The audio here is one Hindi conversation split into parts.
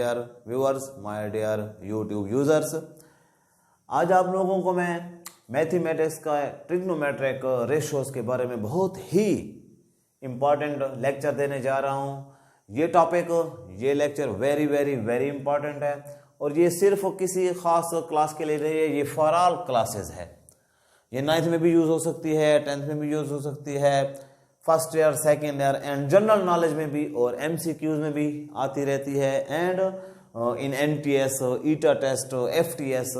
Dear viewers, my dear YouTube users. आज आप लोगों को मैं मैथमेटिक्स का ट्रिग्नोमेट्रिक रेशियोज के बारे में बहुत ही इम्पॉर्टेंट लेक्चर देने जा रहा हूँ। ये टॉपिक, ये lecture very very very important है और ये सिर्फ किसी खास क्लास के लिए नहीं है, ये फॉर ऑल क्लासेस है। ये 9th में भी यूज हो सकती है, 10th में भी यूज हो सकती है, first year, second year and general knowledge में भी और MCQs में भी आती रहती है and in NTS, ETEA test, FTS,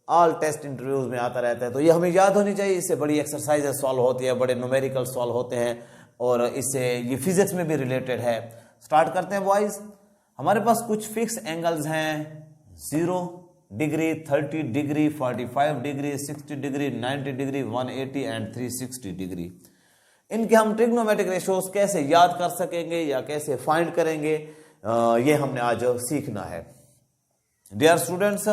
all test interviews में आता रहता है। तो ये हमें याद होनी चाहिए। इससे बड़ी एक्सरसाइज सॉल्व होती है, बड़े न्यूमेरिकल सॉल्व होते हैं और इससे ये फिजिक्स में भी रिलेटेड है। स्टार्ट करते हैं बॉयज। हमारे पास कुछ फिक्स एंगल्स हैं 0 degree, 30 degree, 45 degree, 60 degree, 90 degree, 180 and 360 degree. इनके हम ट्रिग्नोमेट्रिक रेशियोज कैसे याद कर सकेंगे या कैसे फाइंड करेंगे, ये हमने आज सीखना है। डियर स्टूडेंट्स,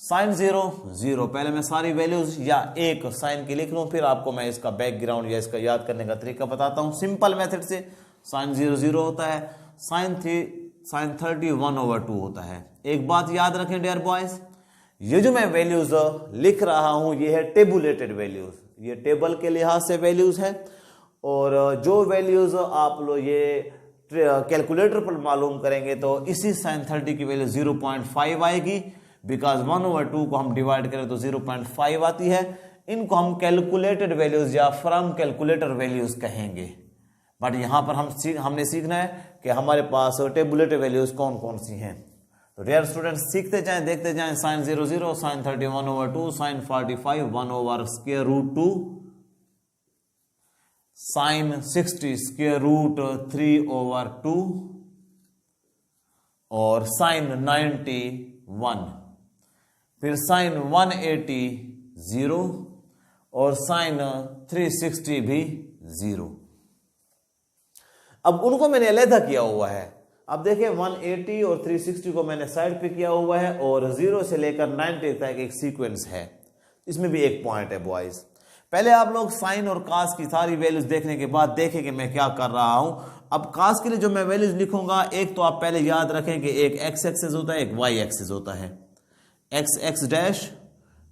साइन 0 0, पहले मैं सारी वैल्यूज या एक साइन की लिख लूं, फिर आपको मैं इसका बैकग्राउंड या इसका याद करने का तरीका बताता हूं सिंपल मेथड से। साइन 0 0 होता है, साइन 30 1/2 होता है। एक बात याद रखें डियर बॉयज, ये जो मैं वैल्यूज लिख रहा हूं ये है टेबुलेटेड वैल्यूज, ये टेबल के लिहाज से वैल्यूज है और जो वैल्यूज आप लोग ये कैलकुलेटर पर मालूम करेंगे तो इसी साइन 30 की वैल्यू 0.5 आएगी, बिकॉज 1/2 को हम डिवाइड करें तो 0.5 आती है। इनको हम कैलकुलेटेड वैल्यूज या फ्रॉम कैलकुलेटर वैल्यूज कहेंगे। बट यहां पर हमने सीखना है कि हमारे पास टेबुलेटेड वैल्यूज कौन कौन सी हैं। तो डियर स्टूडेंट्स सीखते जाएं, देखते जाएं। साइन 0 0, साइन 30 1/2, साइन 45 1/√2, साइन 60 √3/2 और साइन 90 1, फिर साइन 180 0 और साइन 360 भी 0। अब उनको मैंने अलहदा किया हुआ है। अब देखिए 180 और 360 को मैंने साइड पे किया हुआ है और 0 से लेकर 90 तक एक सीक्वेंस है। इसमें भी एक पॉइंट है बॉयज। पहले आप लोग साइन और कास की सारी वैल्यूज देखने के बाद देखें कि मैं क्या कर रहा हूं। अब कास के लिए जो मैं वैल्यूज लिखूंगा, एक तो आप पहले याद रखें कि एक एक्स एक्सिस होता है, एक वाई एक्सिस होता है। X X dash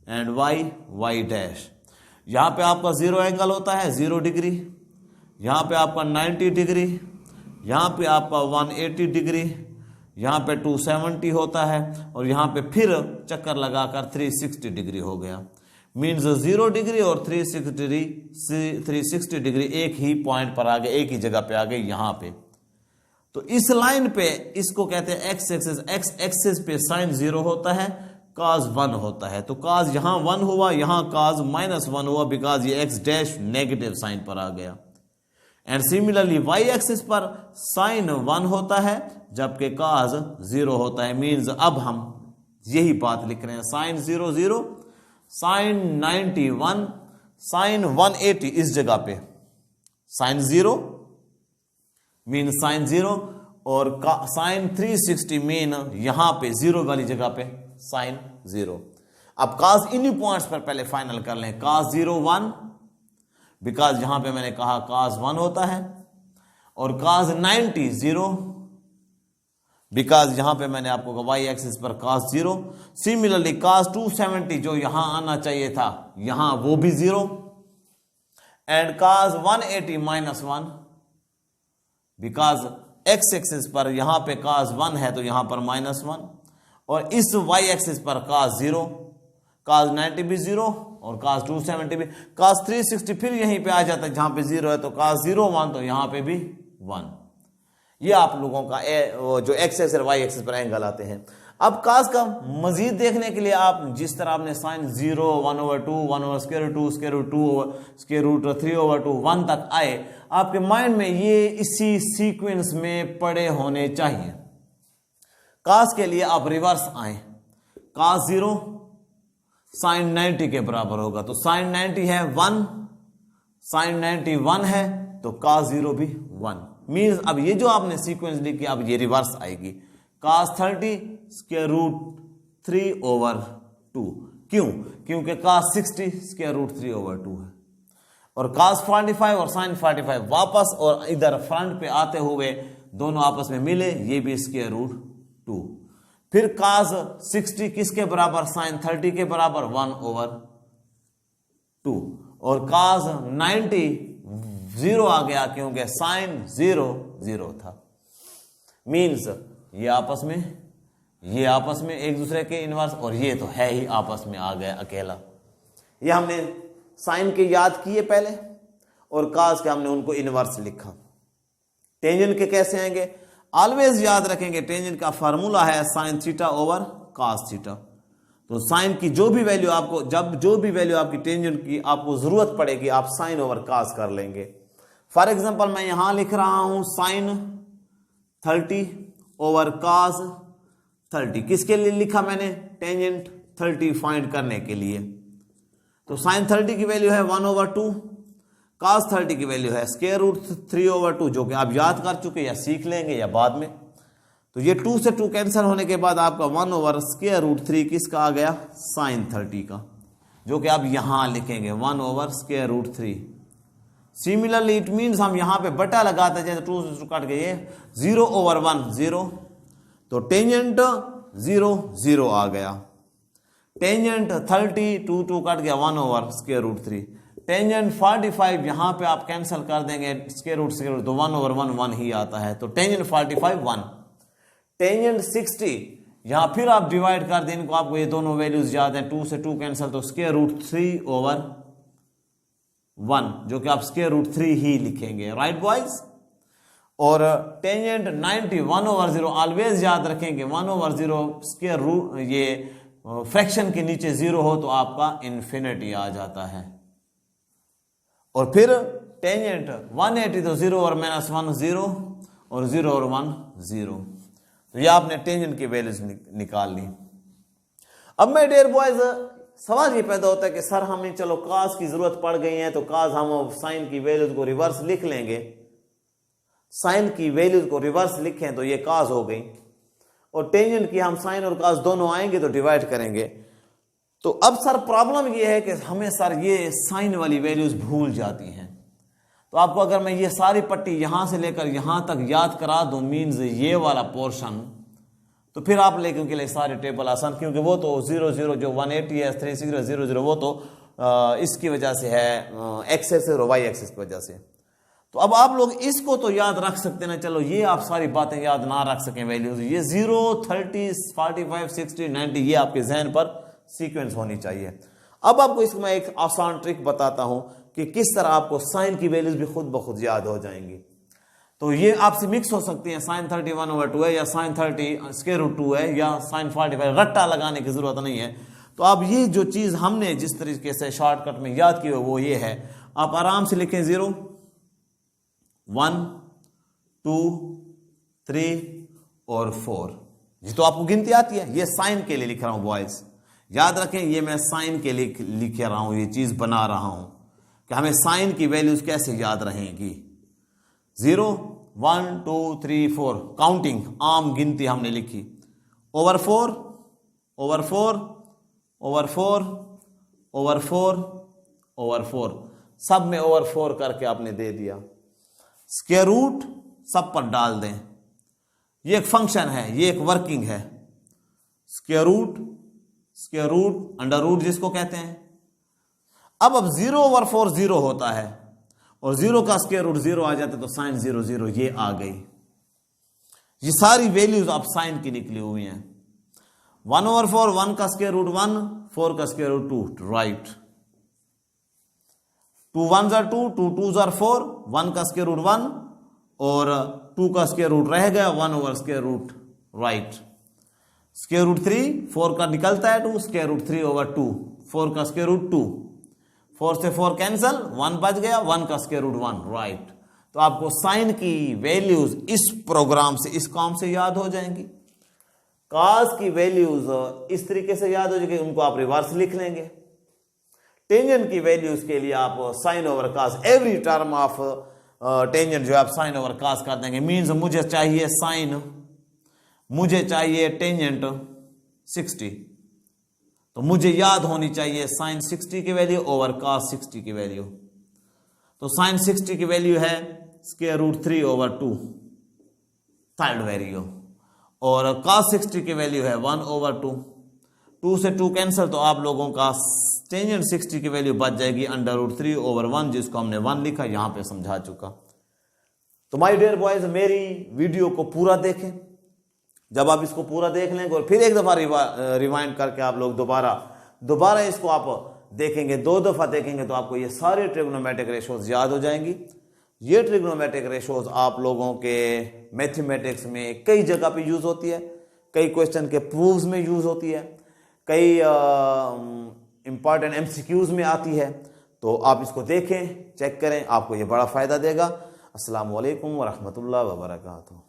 and Y Y dash. यहां पे आपका 0 एंगल होता है 0 डिग्री, यहां पे आपका 90 डिग्री, यहां पे आपका 180 डिग्री, यहां पे 270 होता है और यहां पे फिर चक्कर लगाकर 360 डिग्री हो गया। मीन्स 0 डिग्री और 360 डिग्री एक ही पॉइंट पर आ गए, एक ही जगह पे आ गए यहां पे। तो इस लाइन पे इसको कहते हैं एक्स एक्सिस। एक्स एक्सिस पे साइन 0 होता है, काज 1 होता है। तो काज यहां 1 हुआ, यहां काज -1 हुआ, बिकॉज ये एक्स डैश नेगेटिव साइन पर आ गया। एंड सिमिलरली वाई एक्सिस पर साइन 1 होता है जबकि काज 0 होता है। मीन्स अब हम यही बात लिख रहे हैं, साइन 0 0, साइन 90 1, साइन 180 इस जगह पे साइन 0 मीन साइन 0 और साइन 360 मीन यहां पे 0 वाली जगह पे साइन 0। अब काज इन्हीं पॉइंट्स पर पहले फाइनल कर लें। काज 0 1, बिकॉज यहां पे मैंने कहा काज 1 होता है, और काज 90 0, बिकॉज यहां पे मैंने आपको कहा वाई एक्सिस पर काज 0। सिमिलरली काज 270 जो यहां आना चाहिए था यहां वो भी 0, and cause 180 -1, because x axis पर यहां पे काज 1 है तो यहां पर -1, और इस वाई एक्सिस पर काज 0, काज 90 भी 0 और काज 270 भी। काज 360 फिर यहीं पे आ जाता है जहां पे 0 है, तो काज 0 1 तो यहां पे भी 1। ये आप लोगों का जो एक्स एक्सिस और वाई एक्सिस पर एंगल आते हैं। अब काज का मजीद देखने के लिए आप जिस तरह आपने साइन 0 1/2 1/√2 √3/2 1 तक आए, आपके माइंड में ये इसी सीक्वेंस में पड़े होने चाहिए। काज के लिए आप रिवर्स आए, काज 0 साइन 90 के बराबर होगा, तो साइन 90 है 1, साइन 90 1 है तो काज 0 भी 1। मीन्स अब ये जो आपने सीक्वेंस लिखी अब ये रिवर्स आएगी। काज 30 √3/2, क्यों? क्योंकि काज 60 √3/2 है, और काज 45 और साइन 45 वापस और इधर फ्रंट पे आते हुए दोनों आपस में मिले, ये भी √2। फिर cos 60 किसके बराबर, sin 30 के बराबर 1/2, और cos 90 0 आ गया क्योंकि sin 0 0 था। मीन्स ये आपस में एक दूसरे के इनवर्स, और ये तो है ही आपस में आ गया अकेला। ये हमने साइन के याद किए पहले, और cos के हमने उनको इनवर्स लिखा। टेंजेंट के कैसे आएंगे, ऑलवेज याद रखेंगे टेंजेंट का फार्मूला है sin theta over cos theta. तो साइन की जो भी वैल्यू आपको, जब जो भी वैल्यू आपकी टेंजेंट की आपको जरूरत पड़ेगी, आप साइन ओवर cos कर लेंगे। फॉर एग्जांपल मैं यहां लिख रहा हूं sin 30 ओवर cos 30। किसके लिए लिखा मैंने, टेंजेंट 30 फाइंड करने के लिए। तो sin 30 की वैल्यू है 1/2, cos 30 की वैल्यू है √3/2, जो कि आप याद कर चुके या सीख लेंगे या बाद में। तो ये 2 से 2 कैंसिल होने के बाद आपका 1/√3 किसका आ गया, sin 30 का, जो कि आप यहां लिखेंगे 1/√3। सिमिलरली इट मीन्स हम यहां पे बटा लगाते हैं, जैसे 2 से 2 काट गए 0/1 0, तो टेंजेंट 0 0 आ गया। टेंजेंट 30 2 काट गया 1/√3। टेंजेंट 45 यहां पे आप कैंसिल कर देंगे स्क्वायर रूट तो 1/1 1 ही आता है, तो टेंजेंट 45 1। टेंजेंट 60 यहां फिर आप डिवाइड कर दें इनको, आपको ये दोनों वैल्यूज याद है, 2 से 2 कैंसिल, तो √3/1, जो कि आप √3 ही लिखेंगे, राइट बॉयज। और टेंजेंट 90 1/0 ऑलवेज याद रखेंगे, 1/0 स्क्वायर रूट, ये फ्रैक्शन के नीचे 0 हो तो आपका इन्फिनिटी आ जाता है। और फिर टेंजेंट 180 तो 0 और -1 0, और 0 और 1 0। तो ये आपने टेंजेंट की वैल्यूज निकाल ली। अब मैं डियर बॉयज सवाल ये पैदा होता है कि सर हमें चलो cos की जरूरत पड़ गई है, तो cos हम साइन की वैल्यूज को रिवर्स लिख लेंगे। साइन की वैल्यूज को रिवर्स लिखें तो ये cos हो गई, और टेंजेंट की हम साइन और cos दोनों आएंगे तो डिवाइड करेंगे। तो अब सर प्रॉब्लम ये है कि हमें सर ये साइन वाली वैल्यूज भूल जाती हैं। तो आपको अगर मैं ये सारी पट्टी यहां से लेकर यहां तक याद करा दूं, मीन्स ये वाला पोर्शन, तो फिर आप लेकिन के लिए सारे टेबल आसान, क्योंकि वो तो 0 0 जो 180 है 360 0 0 वो तो इसकी वजह से है, एक्सेस और वाई एक्सेस की वजह से। तो अब आप लोग इसको तो याद रख सकते ना, चलो ये आप सारी बातें याद ना रख सकें वैल्यूज, ये 0 30 45 60 90 ये आपके जहन पर सीक्वेंस होनी चाहिए। अब आपको इसमें मैं एक आसान ट्रिक बताता हूं कि किस तरह आपको साइन की वैल्यूज भी खुद ब खुद याद हो जाएंगी। तो ये आपसे मिक्स हो सकती है, sin 30 1/2 है, या sin 30 √2 है, या sin 45, रट्टा लगाने की जरूरत नहीं है। तो अब ये जो चीज हमने जिस तरीके से शॉर्टकट में याद की वो ये है, आप आराम से लिखें 0 1 2 3 और 4। ये तो आपको गिनती आती है, ये साइन के लिए लिख रहा हूं बॉयज, याद रखें ये मैं साइन के लिए लिख रहा हूं, ये चीज बना रहा हूं कि हमें साइन की वैल्यूज कैसे याद रहेंगी। 0 1 2 3 4 काउंटिंग, आम गिनती हमने लिखी, over 4 over 4 over 4 over 4 over 4, सब में ओवर 4 करके आपने दे दिया। स्क्वायर रूट सब पर डाल दें, ये एक फंक्शन है, ये एक वर्किंग है। स्क्वायर रूट अंडर रूट जिसको कहते हैं। अब 0/4 0 होता है, और 0 का स्क्वायर रूट 0 आ जाता है, तो साइन 0 0 ये आ गई। ये सारी वैल्यूज आप साइन की निकली हुई हैं। 1/4 1 का स्क्वायर रूट 1, 4 का square root 2, right. 2 1s are 2, 2 2s are 4, 1 का स्क्वायर रूट 1 और 2 का स्क्वायर रूट रह गया 1/√, राइट। स्क्वायर रूट 3 4 का निकलता है 2, स्क्वायर रूट 3/2, 4 का स्क्वायर रूट 2, 4 से 4 कैंसल, 1 बच गया, 1 का स्क्वायर रूट 1, राइट। तो आपको साइन की वैल्यूज इस प्रोग्राम से, इस काम से याद हो जाएंगी। cos की वैल्यूज इस तरीके से याद हो जाएगी, उनको आप रिवर्स लिख लेंगे। टेंजेंट की वैल्यूज के लिए आप sine over cos, every term of tangent जो आप साइन ओवर cos कर देंगे। मीन्स मुझे चाहिए साइन, मुझे चाहिए टेंजेंट 60, तो मुझे याद होनी चाहिए साइन 60 की वैल्यू ओवर cos 60 की वैल्यू। तो साइन 60 की वैल्यू है स्क्वायर रूट 3/2, थर्ड वैल्यू, और cos 60 की वैल्यू है 1/2। 2 से 2 कैंसिल, तो आप लोगों का टेंजेंट 60 की वैल्यू बच जाएगी √3/1, जिसको हमने 1 लिखा, यहां पे समझा चुका। तो माय डियर बॉयज, मेरी वीडियो को पूरा देखें। जब आप इसको पूरा देख लेंगे और फिर एक दफा रिवाइंड करके आप लोग दोबारा इसको आप देखेंगे, 2 दफा देखेंगे, तो आपको ये सारे ट्रिग्नोमेट्रिक रेशोज याद हो जाएंगी। ये ट्रिग्नोमेट्रिक रेशोज आप लोगों के मैथमेटिक्स में कई जगह पे यूज होती है, कई क्वेश्चन के प्रूव्स में यूज होती है, कई इंपॉर्टेंट MCQs में आती है। तो आप इसको देखें, चेक करें, आपको ये बड़ा फायदा देगा। अस्सलाम वालेकुम व रहमतुल्लाहि व बरकातुहू।